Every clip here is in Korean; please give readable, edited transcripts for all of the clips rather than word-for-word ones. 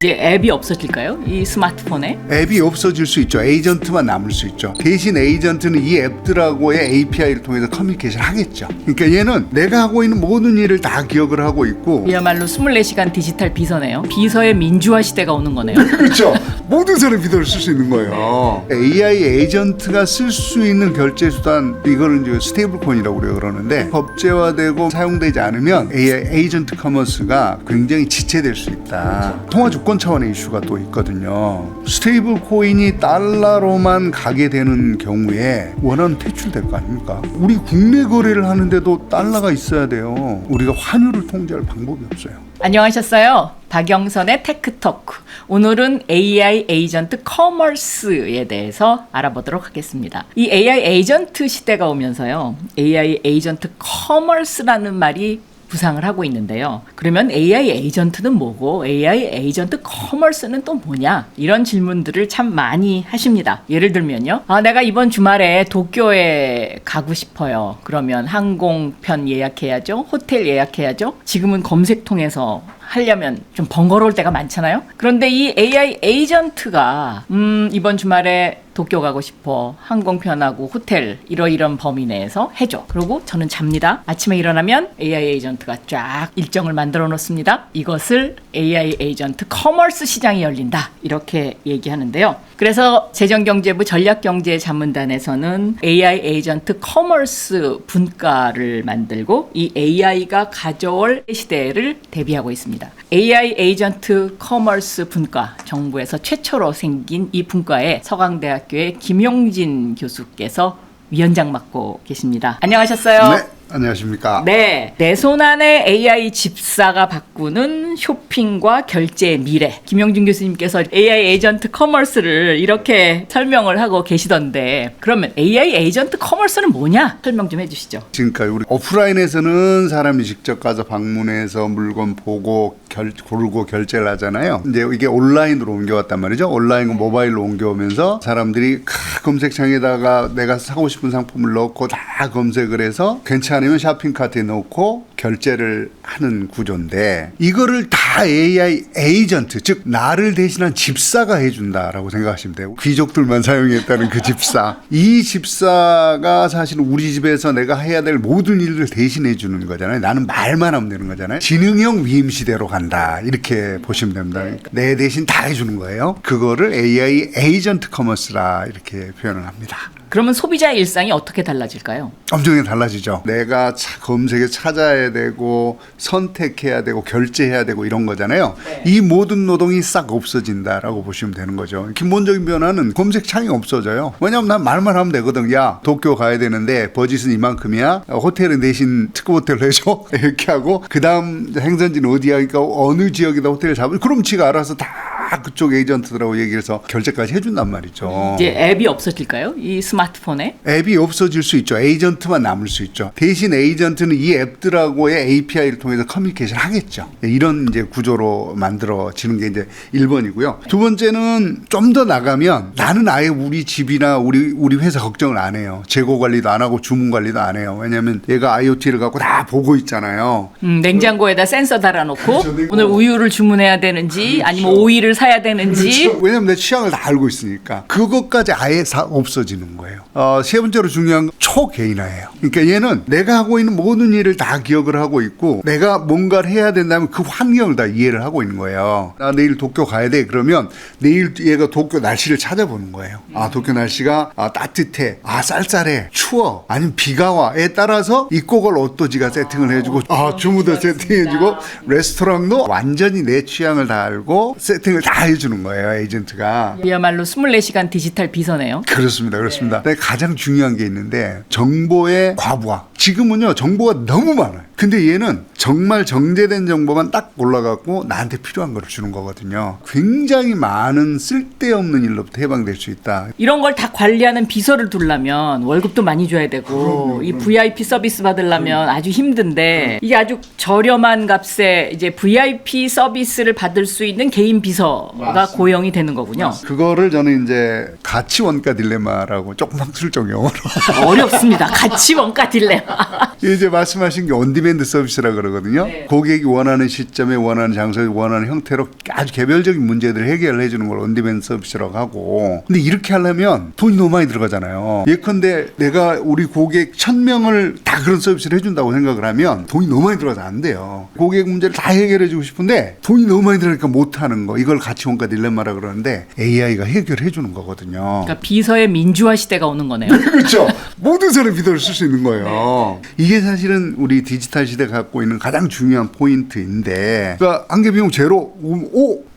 이제 앱이 없어질까요? 이 스마트폰에? 앱이 없어질 수 있죠. 에이전트만 남을 수 있죠. 대신 에이전트는 이 앱들하고의 API를 통해서 커뮤니케이션 하겠죠. 그러니까 얘는 내가 하고 있는 모든 일을 다 기억을 하고 있고 이야말로 24시간 디지털 비서네요. 비서의 민주화 시대가 오는 거네요. 그렇죠. 모든 사람이 비서를 쓸 수 있는 거예요. AI 에이전트가 쓸 수 있는 결제 수단, 이거는 이제 스테이블 코인이라고 그러는데 법제화되고 사용되지 않으면 AI 에이전트 커머스가 굉장히 지체될 수 있다. 통화 주권 차원의 이슈가 또 있거든요. 스테이블 코인이 달러로만 가게 되는 경우에 원화는 퇴출될 거 아닙니까? 우리 국내 거래를 하는데도 달러가 있어야 돼요. 우리가 환율을 통제할 방법이 없어요. 안녕하셨어요. 박영선의 테크토크. 오늘은 AI 에이전트 커머스에 대해서 알아보도록 하겠습니다. 이 AI 에이전트 시대가 오면서요. AI 에이전트 커머스라는 말이 부상을 하고 있는데요. 그러면 AI 에이전트는 뭐고 AI 에이전트 커머스는 또 뭐냐? 이런 질문들을 참 많이 하십니다. 예를 들면요. 내가 이번 주말에 도쿄에 가고 싶어요. 그러면 항공편 예약해야죠. 호텔 예약해야죠. 지금은 검색통해서 하려면 좀 번거로울 때가 많잖아요. 그런데 이 AI 에이전트가 이번 주말에 도쿄 가고 싶어. 항공편하고 호텔 이런 범위 내에서 해줘. 그리고 저는 잡니다. 아침에 일어나면 AI 에이전트가 쫙 일정을 만들어 놓습니다. 이것을 AI 에이전트 커머스 시장이 열린다. 이렇게 얘기하는데요. 그래서 재정경제부 전략경제자문단에서는 AI 에이전트 커머스 분과를 만들고 이 AI가 가져올 시대를 대비하고 있습니다. AI 에이전트 커머스 분과, 정부에서 최초로 생긴 이 분과에 서강대학교의 김용진 교수께서 위원장 맡고 계십니다. 안녕하셨어요. 네, 안녕하십니까. 네, 내 손 안에 AI 집사가 바꾸는 쇼핑과 결제의 미래. 김용진 교수님께서 AI 에이전트 커머스를 이렇게 설명을 하고 계시던데, 그러면 AI 에이전트 커머스는 뭐냐? 설명 좀 해주시죠. 지금까지 우리 오프라인에서는 사람이 직접 가서 방문해서 물건 보고 고르고 결제를 하잖아요. 이제 이게 온라인으로 옮겨왔단 말이죠. 온라인 모바일로 옮겨오면서 사람들이 검색창에다가 내가 사고 싶은 상품을 넣고 다 검색을 해서 괜찮으면 쇼핑 카트에 넣고 결제를 하는 구조인데, 이거를 다 AI 에이전트, 즉 나를 대신한 집사가 해준다라고 생각하시면 돼요. 귀족들만 사용했다는 그 집사. 이 집사가 사실 우리 집에서 내가 해야 될 모든 일을 대신해 주는 거잖아요. 나는 말만 하면 되는 거잖아요. 지능형 위임 시대로 간다, 이렇게 보시면 됩니다. 내 대신 다 해주는 거예요. 그거를 AI 에이전트 커머스라 이렇게 표현을 합니다. 그러면 소비자의 일상이 어떻게 달라질까요? 엄청나게 달라지죠. 내가 검색에 찾아야 되고 선택해야 되고 결제해야 되고 이런 거잖아요. 네. 이 모든 노동이 싹 없어진다라고 보시면 되는 거죠. 기본적인 변화는 검색창이 없어져요. 왜냐하면 난 말만 하면 되거든. 야, 도쿄 가야 되는데 버짓은 이만큼이야. 호텔은 대신 특급 호텔로 해줘. 이렇게 하고 그 다음 행선지는 어디야? 그러니까 어느 지역에다 호텔을 잡을, 그럼 지가 알아서 다 그쪽 에이전트들하고 얘기해서 결제까지 해준단 말이죠. 이제 앱이 없어질까요? 이 스마트폰에? 앱이 없어질 수 있죠. 에이전트만 남을 수 있죠. 대신 에이전트는 이 앱들하고의 API를 통해서 커뮤니케이션 하겠죠. 이런 이제 구조로 만들어지는 게 이제 1번이고요. 두 번째는 좀 더 나가면 나는 아예 우리 집이나 우리 회사 걱정을 안 해요. 재고 관리도 안 하고 주문 관리도 안 해요. 왜냐하면 얘가 IoT를 갖고 다 보고 있잖아요. 냉장고에다 센서 달아놓고 그렇죠. 오늘 우유를 주문해야 되는지, 그렇죠. 아니면 오이를 사야 되는지. 그렇죠. 왜냐면 내 취향을 다 알고 있으니까. 그것까지 아예 없어지는 거예요. 세 번째로 중요한 건 초개인화예요. 그러니까 얘는 내가 하고 있는 모든 일을 다 기억을 하고 있고, 내가 뭔가를 해야 된다면 그 환경을 다 이해를 하고 있는 거예요. 나 내일 도쿄 가야 돼. 그러면 내일 얘가 도쿄 날씨를 찾아보는 거예요. 도쿄 날씨가 따뜻해, 쌀쌀해, 추워, 아니면 비가 와에 따라서 입고 갈 옷도 지가 세팅을 해주고, 주무도 세팅해주고, 레스토랑도 완전히 내 취향을 다 알고 세팅을 다 해주는 거예요, 에이전트가. 이야말로 24시간 디지털 비서네요. 그렇습니다. 근데 가장 중요한 게 있는데, 정보의 과부하. 지금은요, 정보가 너무 많아요. 근데 얘는 정말 정제된 정보만 딱 올라가고 나한테 필요한 걸 주는 거거든요. 굉장히 많은 쓸데없는 일로부터 해방될 수 있다. 이런 걸 다 관리하는 비서를 두려면 월급도 많이 줘야 되고, 이 VIP 서비스 받으려면 아주 힘든데, 이게 아주 저렴한 값에 이제 VIP 서비스를 받을 수 있는 개인 비서가 맞습니다. 고용이 되는 거군요. 그거를 저는 이제 가치 원가 딜레마라고 조금 학술적 용어로 어렵습니다. 가치 원가 딜레마. 이제 말씀하신 게 온디맨드 온디맨드 서비스라 그러거든요. 네. 고객이 원하는 시점에 원하는 장소에 원하는 형태로 아주 개별적인 문제들을 해결을 해주는 걸 온디맨드 서비스라고 하고, 근데 이렇게 하려면 돈이 너무 많이 들어가잖아요. 예컨대 내가 우리 고객 1000명을 다 그런 서비스를 해준다고 생각을 하면 돈이 너무 많이 들어가서 안 돼요. 고객 문제를 다 해결해주고 싶은데 돈이 너무 많이 들어가니까 못하는 거, 이걸 가치원가 딜레마라 그러는데 AI가 해결해 주는 거거든요. 그러니까 비서의 민주화 시대가 오는 거네요. 그렇죠. 모든 사람이 비서를 쓸 수 있는 거예요. 이게 사실은 우리 디지털 시대가 갖고 있는 가장 중요한 포인트인데, 그러니까 한개 비용 제로.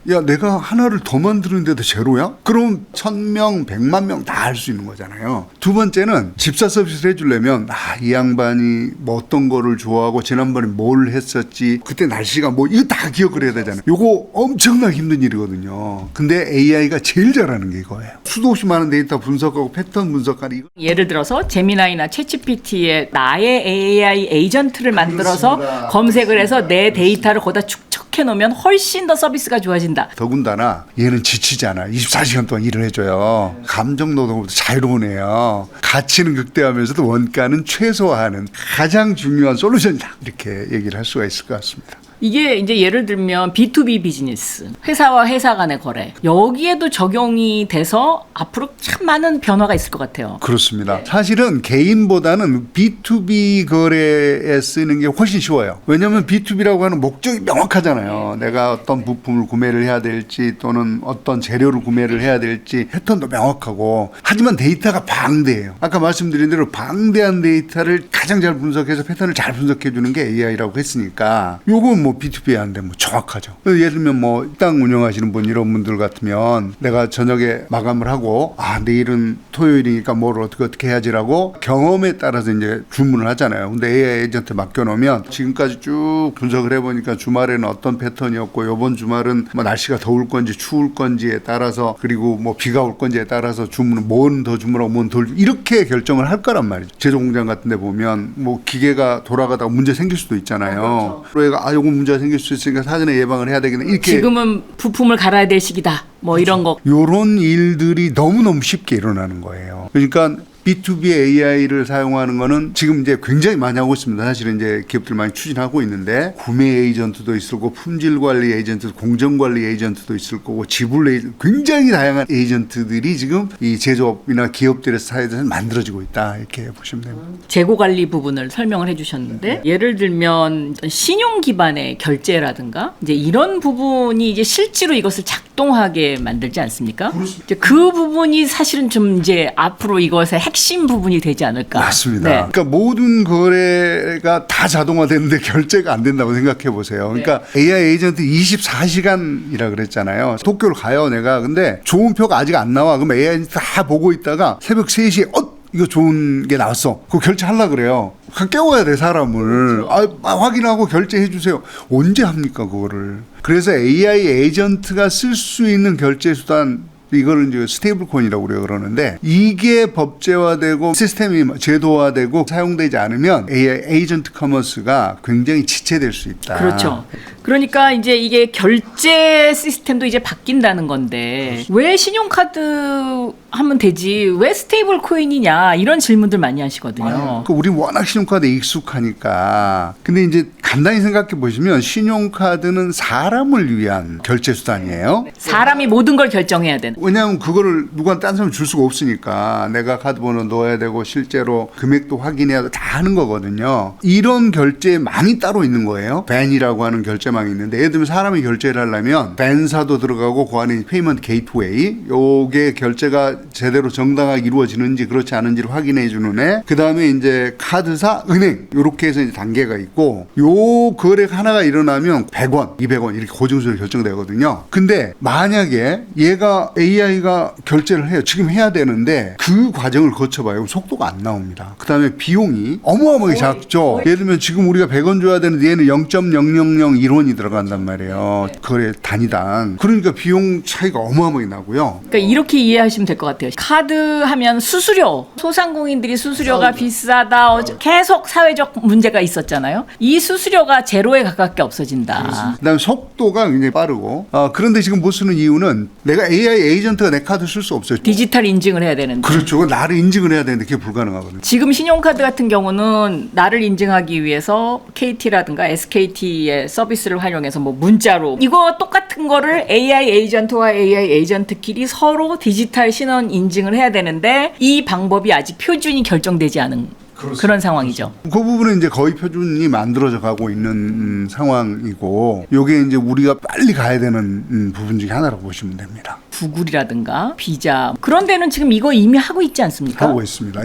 야, 내가 하나를 더 만드는데도 제로야? 그럼 1000명, 100만 명 다 할 수 있는 거잖아요. 두 번째는 집사 서비스를 해주려면 이 양반이 뭐 어떤 거를 좋아하고 지난번에 뭘 했었지, 그때 날씨가 뭐, 이거 다 기억을 해야 되잖아요. 요거 엄청나게 힘든 일이거든요. 근데 AI가 제일 잘하는 게 이거예요. 수도 없이 많은 데이터 분석하고 패턴 분석하는 이거. 예를 들어서 제미나이나 챗GPT에 나의 AI 에이전트를 만들어서 그렇습니다. 검색을 해서 내 데이터를 거기다 축적해 놓으면 훨씬 더 서비스가 좋아진다. 더군다나 얘는 지치잖아. 24시간 동안 일을 해줘요. 감정 노동으로 자유로운 애요. 가치는 극대화하면서도 원가는 최소화하는 가장 중요한 솔루션이다. 이렇게 얘기를 할 수가 있을 것 같습니다. 이게 이제 예를 들면 B2B 비즈니스, 회사와 회사 간의 거래, 여기에도 적용이 돼서 앞으로 참 많은 변화가 있을 것 같아요. 그렇습니다. 사실은 개인보다는 B2B 거래에 쓰는 게 훨씬 쉬워요. 왜냐하면 B2B라고 하는 목적이 명확하잖아요. 내가 어떤 부품을 구매를 해야 될지 또는 어떤 재료를 구매를 해야 될지 패턴도 명확하고, 하지만 데이터가 방대해요. 아까 말씀드린 대로 방대한 데이터를 가장 잘 분석해서 패턴을 잘 분석해 주는 게 AI라고 했으니까 요건 뭐 B2B에 안 되면 정확하죠. 예를 들면 뭐 식당 운영하시는 분, 이런 분들 같으면 내가 저녁에 마감을 하고 내일은 토요일이니까 뭘 어떻게 해야지라고 경험에 따라서 이제 주문을 하잖아요. 근데 AI 에이전트 맡겨놓으면 지금까지 쭉 분석을 해보니까 주말에는 어떤 패턴이었고 요번 주말은 뭐 날씨가 더울 건지 추울 건지에 따라서, 그리고 뭐 비가 올 건지에 따라서 주문은 뭔 더 주문하고 뭔 덜, 이렇게 결정을 할 거란 말이죠. 제조 공장 같은 데 보면 뭐 기계가 돌아가다가 문제 생길 수도 있잖아요. 그러니까 요거 문제가 생길 수 있으니까 사전에 예방을 해야 되겠네. 이렇게 지금은 부품을 갈아야 될 시기다. 뭐 이런 거. 요런 일들이 너무너무 쉽게 일어나는 거예요. 그러니까 B2B AI를 사용하는 거는 지금 이제 굉장히 많이 하고 있습니다. 사실은 이제 기업들 많이 추진하고 있는데, 구매 에이전트도 있을 거고, 품질 관리 에이전트, 공정 관리 에이전트도 있을 거고, 지불 에이전트, 굉장히 다양한 에이전트들이 지금 이 제조업이나 기업들의 사이에서 만들어지고 있다. 이렇게 보시면 됩니다. 재고 관리 부분을 설명을 해주셨는데, 예를 들면 신용 기반의 결제라든가 이제 이런 부분이 이제 실제로 이것을 작동하게 만들지 않습니까? 이제 그 부분이 사실은 좀 이제 앞으로 이것의 핵심 부분이 되지 않을까. 맞습니다. 네. 그러니까 모든 거래가 다 자동화되는데 결제가 안 된다고 생각해 보세요. 그러니까 AI 에이전트 24시간이라 그랬잖아요. 도쿄를 가요, 내가. 근데 좋은 표가 아직 안 나와. 그럼 AI 다 보고 있다가 새벽 3시에 이거 좋은 게 나왔어. 그거 결제하려고 그래요. 깨워야 돼, 사람을. 확인하고 결제해 주세요. 언제 합니까, 그거를. 그래서 AI 에이전트가 쓸 수 있는 결제 수단, 이거를 이제 스테이블 코인이라고 그러는데, 이게 법제화되고 시스템이 제도화되고 사용되지 않으면 AI 에이전트 커머스가 굉장히 지체될 수 있다. 그렇죠. 그러니까 이제 이게 결제 시스템도 이제 바뀐다는 건데, 왜 신용카드 하면 되지, 왜 스테이블 코인이냐, 이런 질문들 많이 하시거든요. 우리 워낙 신용카드에 익숙하니까. 근데 이제 간단히 생각해 보시면 신용카드는 사람을 위한 결제 수단이에요. 사람이 모든 걸 결정해야 되는. 왜냐하면 그거를 누구한테 딴 사람 줄 수가 없으니까 내가 카드 번호 넣어야 되고 실제로 금액도 확인해야 다 하는 거거든요. 이런 결제망이 따로 있는 거예요. 벤이라고 하는 결제망이 있는데, 예를 들면 사람이 결제를 하려면 벤사도 들어가고 그 안에 페이먼트 게이트웨이, 요게 결제가 제대로 정당하게 이루어지는지 그렇지 않은지를 확인해 주는 애, 그 다음에 이제 카드사, 은행, 요렇게 해서 이제 단계가 있고, 요 거래가 하나가 일어나면 100원, 200원 이렇게 고정수로 결정되거든요. 근데 만약에 얘가 AI가 결제를 해요. 지금 해야 되는데 그 과정을 거쳐봐요. 속도가 안 나옵니다. 그 다음에 비용이 어마어마하게 작죠. 예를 들면 지금 우리가 100원 줘야 되는데 얘는 0.0001원이 들어간단 말이에요. 거래 단위당. 그러니까 비용 차이가 어마어마하게 나고요. 그러니까 이렇게 이해하시면 될 것 같아요. 카드 하면 수수료, 소상공인들이 수수료가 비싸다, 계속 사회적 문제가 있었잖아요. 이 수수료가 제로에 가깝게 없어진다. 그다음에 속도가 굉장히 빠르고, 그런데 지금 못 쓰는 이유는 내가 AI 에이전트가 내 카드 쓸 수 없어요. 디지털 인증을 해야 되는데. 그렇죠. 나를 인증을 해야 되는데 그게 불가능하거든요. 지금 신용카드 같은 경우는 나를 인증하기 위해서 KT라든가 SKT의 서비스를 활용해서 뭐 문자로 이거 똑같은 거를 AI 에이전트와 AI 에이전트끼리 서로 디지털 신원 인증을 해야 되는데 이 방법이 아직 표준이 결정되지 않은 그런 상황이죠. 그 부분은 이제 거의 표준이 만들어져 가고 있는 상황이고, 요게 이제 우리가 빨리 가야 되는 부분 중에 하나라고 보시면 됩니다. 구글이라든가 비자 그런 데는 지금 이거 이미 하고 있지 않습니까? 하고 있습니다.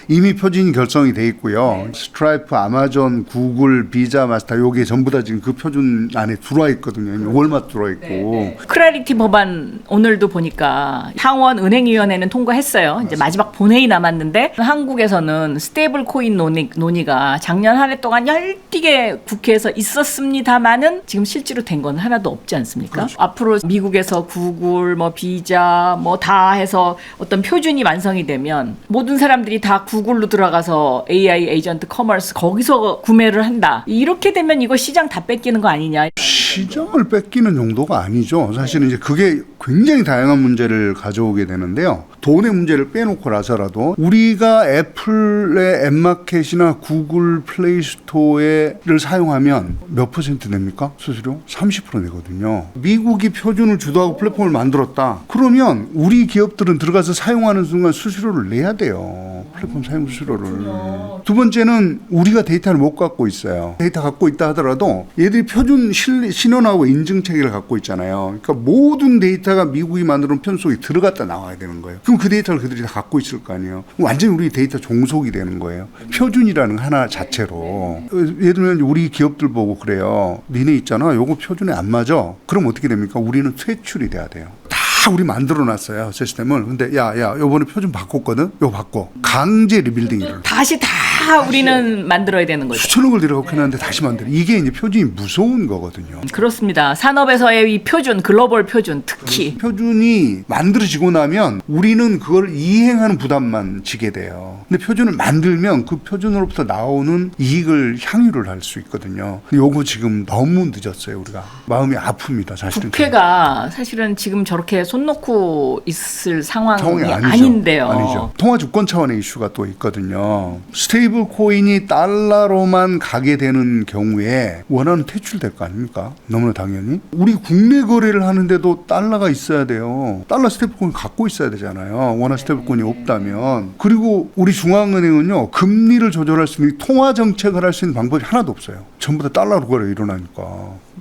이미 표준이 결성이 돼 있고요. 스트라이프, 아마존, 구글, 비자, 마스터 요게 전부 다 지금 그 표준 안에 들어와 있거든요. 월마트 들어와 있고. 크레디티 법안 오늘도 보니까 상원 은행위원회는 통과했어요. 이제 마지막 본회의 남았는데 한국에서는 스테이블 코인 논의가 작년 한 해 동안 열띠게 국회에서 있었습니다만은 지금 실제로 된 건 하나도 없지 않습니까? 그렇죠. 앞으로 미국에서 구글, 뭐 비자, 뭐 다 해서 어떤 표준이 완성이 되면 모든 사람들이 다 구글로 들어가서 AI 에이전트 커머스 거기서 구매를 한다. 이렇게 되면 이거 시장 다 뺏기는 거 아니냐? 시장을 뺏기는 정도가 아니죠. 사실은 이제 그게 굉장히 다양한 문제를 가져오게 되는데요. 돈의 문제를 빼놓고 나서라도 우리가 애플의 앱마켓이나 구글 플레이 스토어를 사용하면 몇 퍼센트 냅니까? 수수료? 30% 내거든요. 미국이 표준을 주도하고 플랫폼을 만들었다. 그러면 우리 기업들은 들어가서 사용하는 순간 수수료를 내야 돼요. 플랫폼 사용 수수료를. 두 번째는 우리가 데이터를 못 갖고 있어요. 데이터 갖고 있다 하더라도 얘들이 표준 신원하고 인증 체계를 갖고 있잖아요. 그러니까 모든 데이터가 미국이 만들어놓은 편 속에 들어갔다 나와야 되는 거예요. 그럼 그 데이터를 그들이 다 갖고 있을 거 아니에요. 완전히 우리 데이터 종속이 되는 거예요. 표준이라는 하나 자체로. 예를 들면 우리 기업들 보고 그래요. 니네 있잖아. 요거 표준에 안 맞아. 그럼 어떻게 됩니까? 우리는 퇴출이 돼야 돼요. 다 우리 만들어놨어요. 시스템을. 근데 야 요번에 표준 바꿨거든. 요거 바꿔. 강제 리빌딩을. 다시 다 우리는 만들어야 되는 거죠. 수천억을 들여갖고 해놨는데 다시 만들어. 이게 이제 표준이 무서운 거거든요. 그렇습니다. 산업에서의 이 표준, 글로벌 표준 특히. 표준이 만들어지고 나면 우리는 그걸 이행하는 부담만 지게 돼요. 근데 표준을 만들면 그 표준으로부터 나오는 이익을 향유를 할 수 있거든요. 요거 지금 너무 늦었어요. 우리가. 마음이 아픕니다. 사실은. 국회가 사실은 지금 저렇게 손 놓고 있을 상황이 아니죠. 아닌데요. 아니죠. 통화 주권 차원의 이슈가 또 있거든요. 스테이블 코인이 달러로만 가게 되는 경우에 원화는 퇴출될 거 아닙니까? 너무나 당연히. 우리 국내 거래를 하는데도 달러가 있어야 돼요. 달러 스테이블 코인 갖고 있어야 되잖아요. 원화 스테이블 코인이 없다면. 그리고 우리 중앙은행은요. 금리를 조절할 수 있는 통화 정책을 할 수 있는 방법이 하나도 없어요. 전부 다 달러로 거래 일어나니까.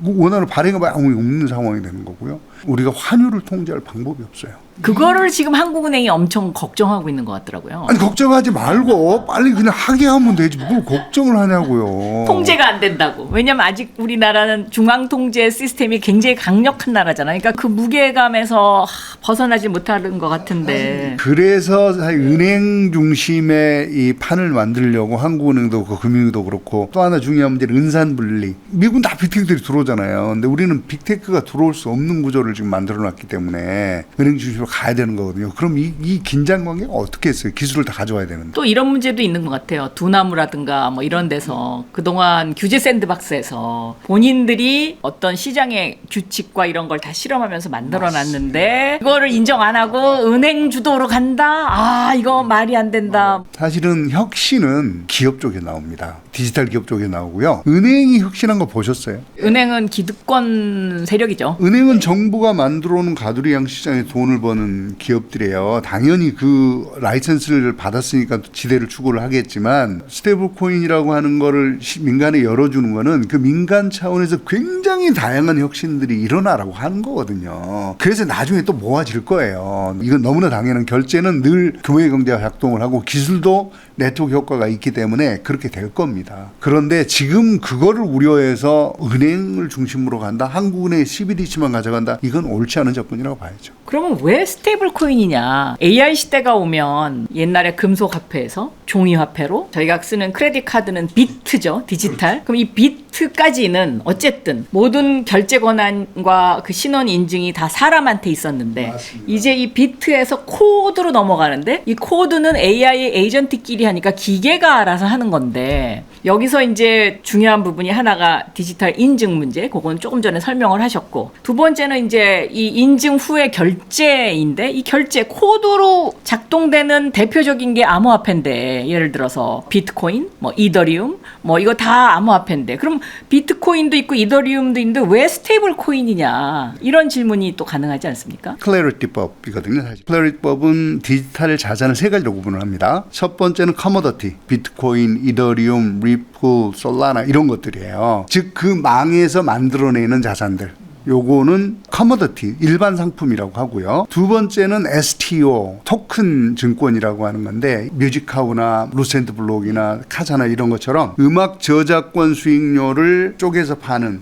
원화를 발행할 아무 없는 상황이 되는 거고요. 우리가 환율을 통제할 방법이 없어요. 그거를 지금 한국은행이 엄청 걱정하고 있는 것 같더라고요. 아니 걱정하지 말고 빨리 그냥 하게 하면 되지 뭘 걱정을 하냐고요. 통제가 안 된다고. 왜냐면 아직 우리나라는 중앙 통제 시스템이 굉장히 강력한 나라잖아요. 그러니까 그 무게감에서 벗어나지 못하는 것 같은데. 그래서 사실 은행 중심의 이 판을 만들려고 한국은행도 그렇고 금융위도 그렇고 또 하나 중요한 문제는 은산분리. 미국은 다 빅테크들이 들어오잖아요. 근데 우리는 빅테크가 들어올 수 없는 구조를 지금 만들어놨기 때문에 은행 중심으로 가야 되는 거거든요. 그럼 이 긴장 관계가 어떻게 했어요? 기술을 다 가져와야 되는데. 또 이런 문제도 있는 것 같아요. 두나무라든가 뭐 이런 데서 그동안 규제 샌드박스에서 본인들이 어떤 시장의 규칙과 이런 걸 다 실험하면서 만들어놨는데 그거를 인정 안 하고 은행 주도로 간다? 아 이거 말이 안 된다. 사실은 혁신은 기업 쪽에 나옵니다. 디지털 기업 쪽에 나오고요. 은행이 혁신한 거 보셨어요? 은행은 기득권 세력이죠. 은행은 정부가 만들어놓은 가두리양 시장에 돈을 버는 기업들이에요. 당연히 그 라이센스를 받았으니까 지대를 추구를 하겠지만 스테이블 코인이라고 하는 거를 민간에 열어주는 거는 그 민간 차원에서 굉장히 다양한 혁신들이 일어나라고 하는 거거든요. 그래서 나중에 또 모아질 거예요. 이건 너무나 당연한 결제는 늘 교회 경제가 작동을 하고 기술도 네트워크 효과가 있기 때문에 그렇게 될 겁니다. 그런데 지금 그거를 우려해서 은행을 중심으로 간다. 한국은행의 CBDC만 가져간다. 이건 옳지 않은 접근이라고 봐야죠. 그러면 왜 스테이블 코인이냐? AI 시대가 오면 옛날에 금속 화폐에서 종이 화폐로 저희가 쓰는 크레딧 카드는 비트죠. 디지털. 그럼 이 비트까지는 어쨌든 모든 결제 권한과 그 신원 인증이 다 사람한테 있었는데 맞습니다. 이제 이 비트에서 코드로 넘어가는데 이 코드는 AI 에이전트끼리 하니까 기계가 알아서 하는 건데 여기서 이제 중요한 부분이 하나가 디지털 인증 문제, 그건 조금 전에 설명을 하셨고, 두 번째는 이제 이 인증 후의 결제인데, 이 결제 코드로 작동되는 대표적인 게 암호화폐인데, 예를 들어서 비트코인, 뭐 이더리움, 뭐 이거 다 암호화폐인데, 그럼 비트코인도 있고 이더리움도 있는데 왜 스테이블 코인이냐, 이런 질문이 또 가능하지 않습니까? 클래리티법이거든요. 사실 클래리티법은 디지털 자산을 세 가지로 구분을 합니다. 첫 번째는 커머더티, 비트코인, 이더리움, 리플, 솔라나 이런 것들이에요. 즉 그 망에서 만들어내는 자산들. 요거는 커머더티, 일반 상품이라고 하고요. 두 번째는 STO, 토큰 증권이라고 하는 건데, 뮤직하우나 루센트블록이나 카자나 이런 것처럼 음악 저작권 수익료를 쪼개서 파는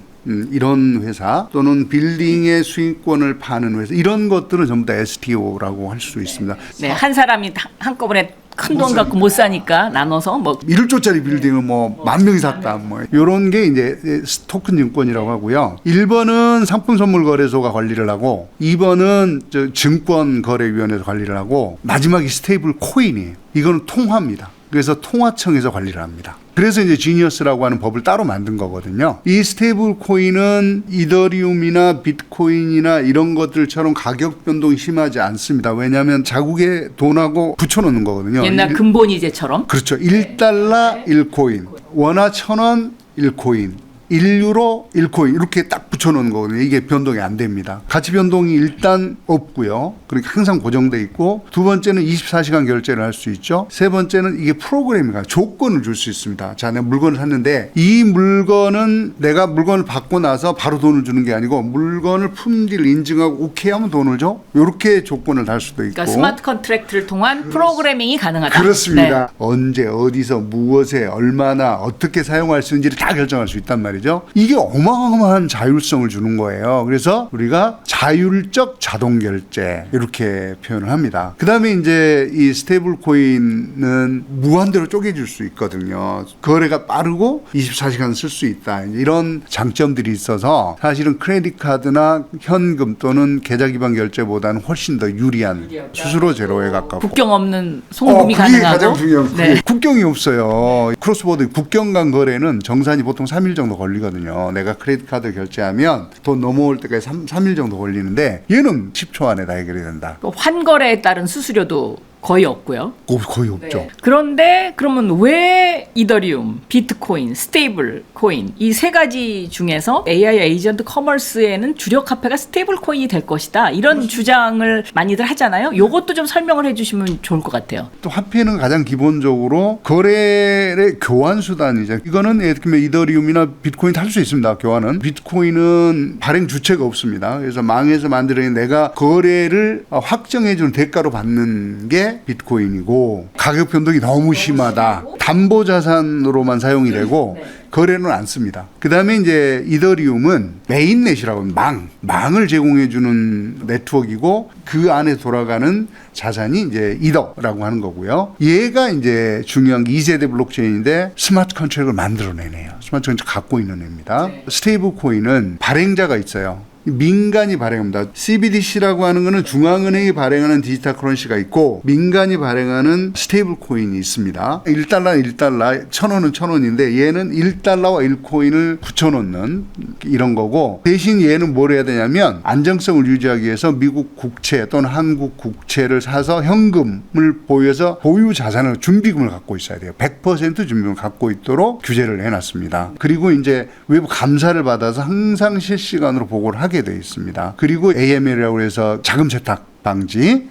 이런 회사, 또는 빌딩의 수익권을 파는 회사, 이런 것들은 전부 다 STO라고 할 수 있습니다. 네, 한 사람이 한꺼번에 큰 돈 갖고 못 사니까 나눠서 뭐 1조짜리 빌딩을 뭐 10,000명이 샀다, 뭐 이런 게 이제 토큰 증권이라고 하고요. 1번은 상품 선물 거래소가 관리를 하고, 2번은 증권거래위원회에서 관리를 하고, 마지막이 스테이블 코인이에요. 이거는 통화입니다. 그래서 통화청에서 관리를 합니다. 그래서 이제 지니어스라고 하는 법을 따로 만든 거거든요. 이 스테이블 코인은 이더리움이나 비트코인이나 이런 것들처럼 가격 변동이 심하지 않습니다. 왜냐하면 자국의 돈하고 붙여놓는 거거든요. 옛날 근본이제처럼. 그렇죠. 1달러 1코인, 원화 1,000원 1코인, 1유로 1코인 이렇게 딱 붙여놓은 거거든요. 이게 변동이 안 됩니다. 가치 변동이 일단 없고요. 그러니까 항상 고정돼 있고, 두 번째는 24시간 결제를 할 수 있죠. 세 번째는 이게 프로그램이가 조건을 줄 수 있습니다. 자, 내가 물건을 샀는데 이 물건은 내가 물건을 받고 나서 바로 돈을 주는 게 아니고, 물건을 품질 인증하고 오케이 하면 돈을 줘. 이렇게 조건을 달 수도 있고. 그러니까 스마트 컨트랙트를 통한 프로그래밍이 가능하다. 그렇습니다. 네. 언제 어디서 무엇에 얼마나 어떻게 사용할 수 있는지를 다 결정할 수 있단 말이죠. 이게 어마어마한 자율성을 주는 거예요. 그래서 우리가 자율적 자동 결제 이렇게 표현을 합니다. 그 다음에 이제 이 스테이블 코인은 무한대로 쪼개질 수 있거든요. 거래가 빠르고 24시간 쓸 수 있다. 이런 장점들이 있어서 사실은 크레딧 카드나 현금 또는 계좌 기반 결제보다는 훨씬 더 유리한, 수수료 제로에 가깝고 국경 없는 송금이 그게 가능하고. 가장 중요한 네. 국경이 없어요. 크로스보드 국경 간 거래는 정산이 보통 3일 정도 걸리거든요. 내가 크레딧 카드 결제하면 돈 넘어올 때까지 3일 정도 걸리는데, 얘는 10초 안에 다 해결이 된다. 또 환거래에 따른 수수료도 거의 없고요. 거의 없죠. 네. 그런데 그러면 왜 이더리움, 비트코인, 스테이블 코인 이 세 가지 중에서 AI 에이전트 커머스에는 주력 화폐가 스테이블 코인이 될 것이다, 이런 주장을 많이들 하잖아요. 요것도 좀 설명을 해주시면 좋을 것 같아요. 또 화폐는 가장 기본적으로 거래의 교환 수단이죠. 이거는 예를 들면 이더리움이나 비트코인 할 수 있습니다. 교환은. 비트코인은 발행 주체가 없습니다. 그래서 망에서 만들어낸 내가 거래를 확정해주는 대가로 받는 게 비트코인이고, 가격 변동이 너무 심하다, 담보 자산으로만 사용이 되고 거래는 안 씁니다. 그 다음에 이제 이더리움은 메인넷이라고 하면 망을 제공해주는 네트워크이고, 그 안에 돌아가는 자산이 이제 이더라고 하는 거고요. 얘가 이제 중요한 게 2세대 블록체인인데 스마트 컨트랙을 만들어내네요. 스마트 컨트랙 갖고 있는 애입니다. 스테이블 코인은 발행자가 있어요. 민간이 발행합니다. CBDC라고 하는 거는 중앙은행이 발행하는 디지털 커런시가 있고, 민간이 발행하는 스테이블 코인이 있습니다. 1달러 1달러, 1,000원은 1,000원인데 얘는 1달러와 1코인을 붙여놓는 이런 거고, 대신 얘는 뭘 해야 되냐면 안정성을 유지하기 위해서 미국 국채 또는 한국 국채를 사서 현금을 보유해서 보유 자산을, 준비금을 갖고 있어야 돼요. 100% 준비금을 갖고 있도록 규제를 해놨습니다. 그리고 이제 외부 감사를 받아서 항상 실시간으로 보고를 하게 되어 있습니다. 그리고 AML이라고 해서 자금 세탁 방지의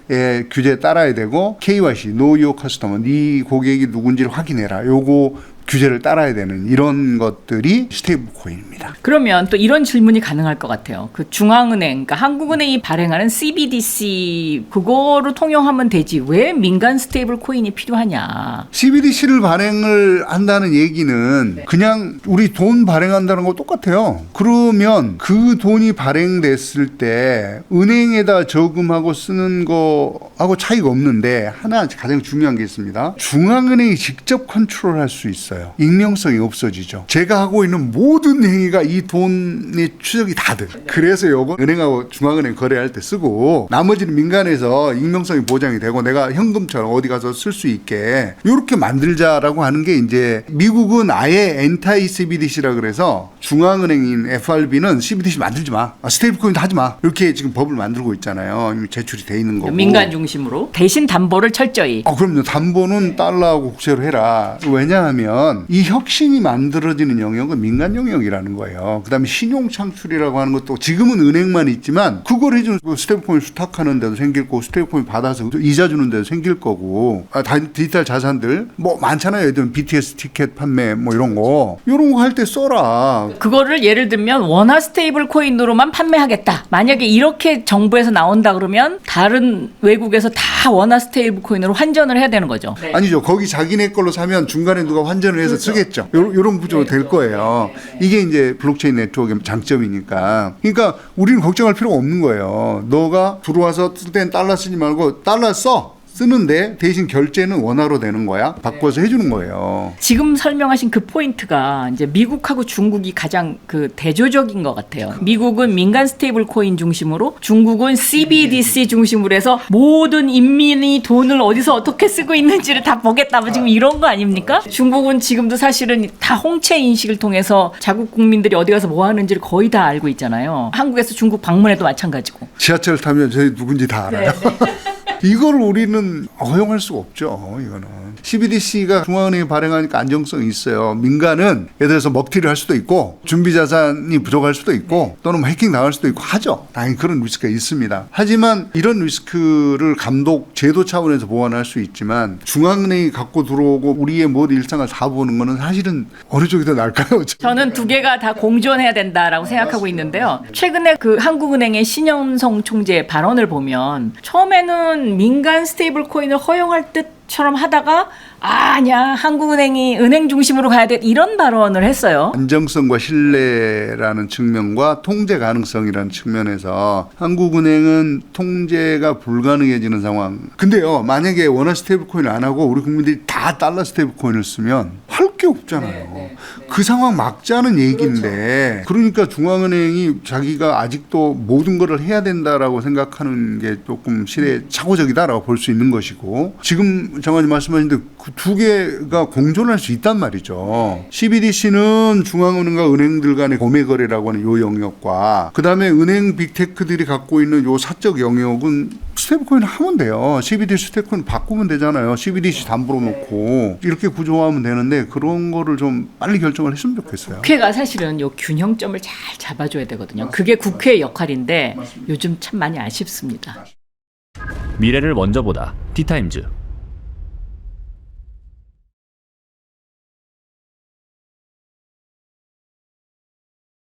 규제에 따라야 되고, KYC, Know Your Customer, 네 고객이 누군지를 확인해라, 요거 규제를 따라야 되는 이런 것들이 스테이블 코인입니다. 그러면 또 이런 질문이 가능할 것 같아요. 그 중앙은행, 그러니까 한국은행이 발행하는 CBDC 그거로 통용하면 되지, 왜 민간 스테이블 코인이 필요하냐? CBDC를 발행을 한다는 얘기는 그냥 우리 돈 발행한다는 거 똑같아요. 그러면 그 돈이 발행됐을 때 은행에다 저금하고 쓰는 거하고 차이가 없는데, 하나 가장 중요한 게 있습니다. 중앙은행이 직접 컨트롤할 수 있어요. 없어져요. 익명성이 없어지죠. 제가 하고 있는 모든 행위가 이 돈의 추적이 다 돼. 그래서 요거 은행하고 중앙은행 거래할 때 쓰고 나머지는 민간에서 익명성이 보장이 되고 내가 현금처럼 어디 가서 쓸 수 있게 이렇게 만들자라고 하는 게 이제 미국은 아예 엔타이 CBDC라 그래서 중앙은행인 FRB는 CBDC 만들지 마. 스테이블코인도 하지 마. 이렇게 지금 법을 만들고 있잖아요. 이미 제출이 돼 있는 거고. 민간 중심으로 대신 담보를 철저히. 그럼요. 담보는 달러하고 국채로 해라. 왜냐하면 이 혁신이 만들어지는 영역은 민간 영역이라는 거예요. 그다음에 신용 창출이라고 하는 것도 지금은 은행만 있지만 그걸 해주는 스테이블코인 수탁하는 데도 생길 거고 스테이블코인 받아서 이자 주는 데도 생길 거고 디지털 자산들 뭐 많잖아요. 예를 들면 BTS 티켓 판매 뭐 이런 거 할 때 써라. 그거를 예를 들면 원화 스테이블 코인으로만 판매하겠다. 만약에 이렇게 정부에서 나온다 그러면 다른 외국에서 다 원화 스테이블 코인으로 환전을 해야 되는 거죠. 네. 아니죠. 거기 자기네 걸로 사면 중간에 누가 환전을 해서 쓰겠죠. 요런 구조로 될 거예요. 이게 이제 블록체인 네트워크의 장점이니까. 그러니까 우리는 걱정할 필요가 없는 거예요. 너가 들어와서 쓸 땐 달러 쓰지 말고 달러 쓰는데 대신 결제는 원화로 되는 거야. 바꿔서 해주는 거예요. 지금 설명하신 그 포인트가 이제 미국하고 중국이 가장 그 대조적인 것 같아요. 미국은 민간 스테이블 코인 중심으로, 중국은 CBDC 중심으로 해서 모든 인민이 돈을 어디서 어떻게 쓰고 있는지를 다 보겠다. 뭐 지금 이런 거 아닙니까? 중국은 지금도 사실은 다 홍채 인식을 통해서 자국 국민들이 어디 가서 뭐 하는지를 거의 다 알고 있잖아요. 한국에서 중국 방문해도 마찬가지고. 지하철 타면 저희 누군지 다 알아요. 이걸 우리는 허용할 수가 없죠. 이거는 CBDC가 중앙은행이 발행하니까 안정성이 있어요. 민간은 예를 들어서 먹튀를 할 수도 있고 준비 자산이 부족할 수도 있고 또는 해킹 당할 수도 있고 하죠. 당연히 그런 리스크가 있습니다. 하지만 이런 리스크를 감독 제도 차원에서 보완할 수 있지만 중앙은행이 갖고 들어오고 우리의 모든 일상을 다 보는 거는 사실은 어느 쪽이 더 나을까요? 저는 두 개가 다 공존해야 된다라고 생각하고 있는데요. 최근에 그 한국은행의 신영성 총재 발언을 보면 처음에는 민간 스테이블 코인을 허용할 듯처럼 하다가 아니야 한국은행이 은행 중심으로 가야 돼 이런 발언을 했어요. 안정성과 신뢰라는 측면과 통제 가능성이라는 측면에서 한국은행은 통제가 불가능해지는 상황. 근데요 만약에 원화 스테이블 코인을 안 하고 우리 국민들이 다 달러 스테이블 코인을 쓰면 할 게 없잖아요. 그 상황 막자는 얘기인데 그러니까 중앙은행이 자기가 아직도 모든 것을 해야 된다라고 생각하는 게 조금 시대착오적이다라고 볼 수 있는 것이고 지금 장관님 말씀하신 그 두 개가 공존할 수 있단 말이죠. CBDC는 중앙은행과 은행들 간의 거래 거래라고 하는 요 영역과 그다음에 은행 빅테크들이 갖고 있는 요 사적 영역은 스테이블코인 하면 돼요. CBDC 스테이블코인 바꾸면 되잖아요. CBDC 담보로 놓고 이렇게 구조화하면 되는데 그런 거를 좀 빨리 결정을 했으면 좋겠어요. 국회가 사실은 요 균형점을 잘 잡아줘야 되거든요. 그게 국회의 역할인데 요즘 참 많이 아쉽습니다. 미래를 먼저 보다 티타임즈.